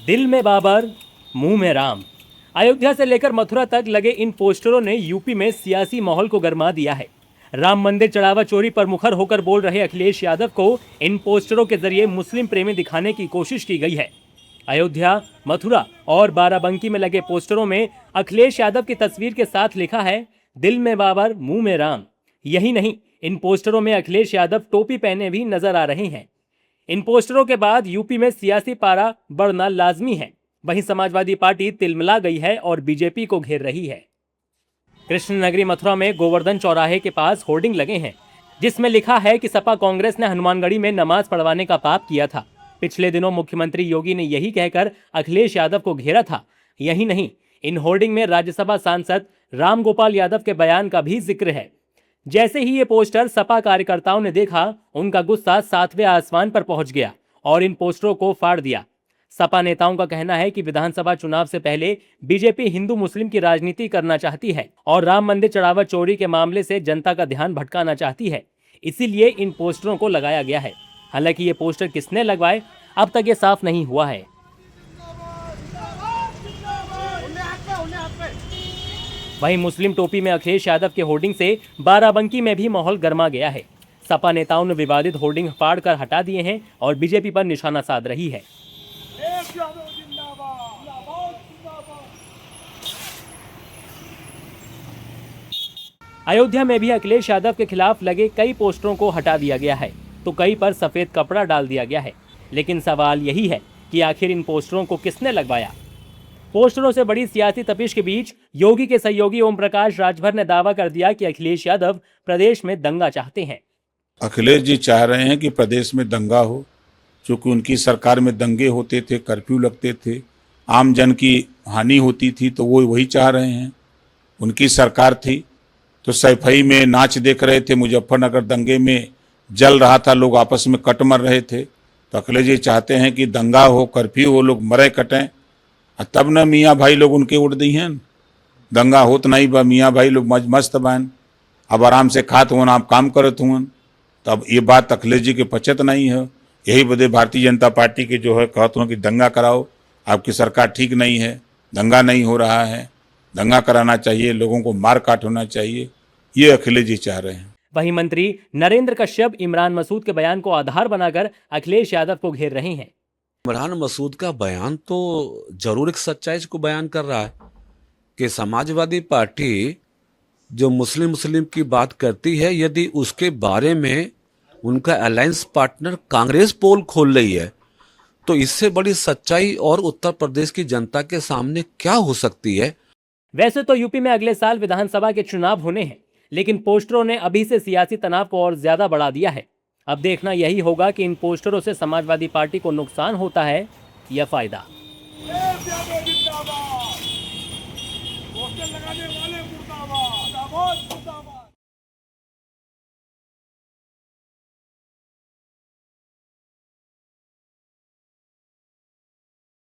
दिल में बाबर, मुंह में राम। अयोध्या से लेकर मथुरा तक लगे इन पोस्टरों ने यूपी में सियासी माहौल को गरमा दिया है। राम मंदिर चढ़ावा चोरी पर मुखर होकर बोल रहे अखिलेश यादव को इन पोस्टरों के जरिए मुस्लिम प्रेमी दिखाने की कोशिश की गई है। अयोध्या, मथुरा और बाराबंकी में लगे पोस्टरों में अखिलेश यादव की तस्वीर के साथ लिखा है, दिल में बाबर, मुंह में राम। यही नहीं, इन पोस्टरों में अखिलेश यादव टोपी पहने भी नजर आ रहे हैं। इन पोस्टरों के बाद यूपी में सियासी पारा बढ़ना लाजमी है। वहीं समाजवादी पार्टी तिलमिला गई है और बीजेपी को घेर रही है। कृष्णनगरी मथुरा में गोवर्धन चौराहे के पास होर्डिंग लगे हैं जिसमें लिखा है कि सपा कांग्रेस ने हनुमानगढ़ी में नमाज पढ़वाने का पाप किया था। पिछले दिनों मुख्यमंत्री योगी ने यही कहकर अखिलेश यादव को घेरा था। यही नहीं, इन होर्डिंग में राज्यसभा सांसद रामगोपाल यादव के बयान का भी जिक्र है। जैसे ही ये पोस्टर सपा कार्यकर्ताओं ने देखा, उनका गुस्सा 7वें आसमान पर पहुंच गया और इन पोस्टरों को फाड़ दिया। सपा नेताओं का कहना है कि विधानसभा चुनाव से पहले बीजेपी हिंदू मुस्लिम की राजनीति करना चाहती है और राम मंदिर चढ़ावा चोरी के मामले से जनता का ध्यान भटकाना चाहती है। इसीलिए इन पोस्टरों को लगाया गया है। हालांकि ये पोस्टर किसने लगवाए, अब तक ये साफ नहीं हुआ है। वहीं मुस्लिम टोपी में अखिलेश यादव के होर्डिंग से बाराबंकी में भी माहौल गर्मा गया है। सपा नेताओं ने विवादित होर्डिंग फाड़कर हटा दिए हैं और बीजेपी पर निशाना साध रही है। अयोध्या में भी अखिलेश यादव के खिलाफ लगे कई पोस्टरों को हटा दिया गया है तो कई पर सफेद कपड़ा डाल दिया गया है। लेकिन सवाल यही है कि आखिर इन पोस्टरों को किसने लगवाया। पोस्टरों से बड़ी सियासी तपिश के बीच योगी के सहयोगी ओम प्रकाश राजभर ने दावा कर दिया कि अखिलेश यादव प्रदेश में दंगा चाहते हैं। अखिलेश जी चाह रहे हैं कि प्रदेश में दंगा हो, क्योंकि उनकी सरकार में दंगे होते थे, कर्फ्यू लगते थे, आम जन की हानि होती थी, तो वो वही चाह रहे हैं। उनकी सरकार थी तो सैफई में नाच देख रहे थे, मुजफ्फरनगर दंगे में जल रहा था, लोग आपस में कट मर रहे थे। तो अखिलेश जी चाहते हैं कि दंगा हो, कर्फ्यू हो, लोग मरे कटें, तब न मियाँ भाई लोग उनके उड़ दी हैं। दंगा होत नहीं बा, मियाँ भाई लोग मस्त बैन, अब आराम से खात हुन, आप काम करत हुन। तब ये बात अखिलेश जी के पचत नहीं है। यही वजह भारतीय जनता पार्टी के जो है कहते हैं कि दंगा कराओ, आपकी सरकार ठीक नहीं है, दंगा नहीं हो रहा है, दंगा कराना चाहिए, लोगों को मार काट होना चाहिए, ये अखिलेश जी चाह रहे हैं। वहीं मंत्री नरेंद्र कश्यप इमरान मसूद के बयान को आधार बनाकर अखिलेश यादव को घेर रहे हैं। इमरान मसूद का बयान तो जरूर एक सच्चाई को बयान कर रहा है कि समाजवादी पार्टी जो मुस्लिम की बात करती है, यदि उसके बारे में उनका अलायंस पार्टनर कांग्रेस पोल खोल रही है, तो इससे बड़ी सच्चाई और उत्तर प्रदेश की जनता के सामने क्या हो सकती है। वैसे तो यूपी में अगले साल विधानसभा के चुनाव होने हैं, लेकिन पोस्टरों ने अभी से सियासी तनाव को और ज्यादा बढ़ा दिया है। अब देखना यही होगा कि इन पोस्टरों से समाजवादी पार्टी को नुकसान होता है या फायदा।